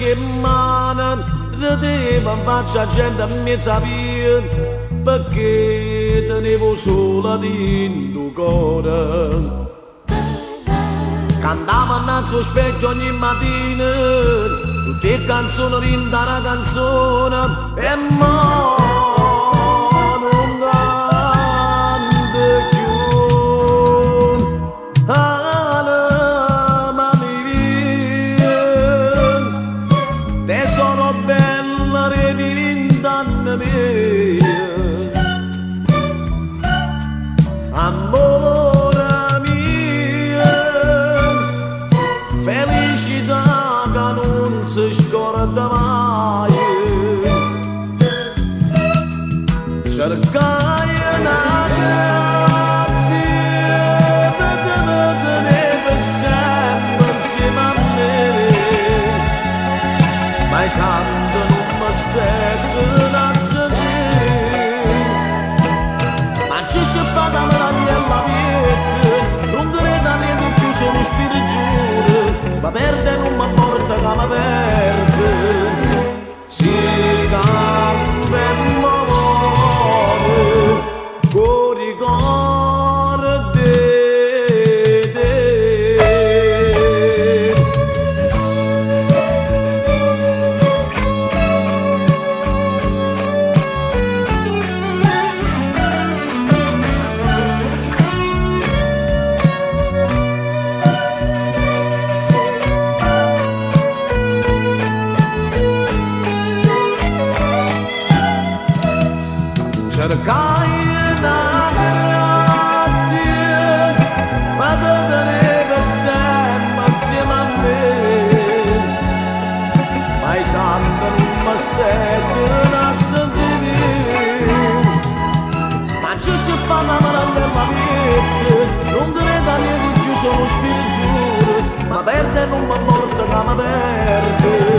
che mano rideva in faccia a gente a mezza via perché tenevo sola dentro cuore. Cantava innanzi allo specchio ogni mattina tutte canzoni vinta una canzone e mo non canta più. Anima mia, tesoro bella rivintana mia, amore mio, felicità che non si scorda mai. Cercai una grazia per tenere sempre insieme a me, ma i santi non mi steccano a sentire. Ma ci si fa da la vita, non creda neanche più sono spirito, ma perde non mi porta che mi perde. Si cambia e muore, con ricordi di te. Cercai una grazia, ma te tenere sempre insieme a me, ma i santi non mi steccano a sentire. Ma ci si fa la mano nella vita, non creda neanche più sono spirito, ma perde non mi porta che mi perde.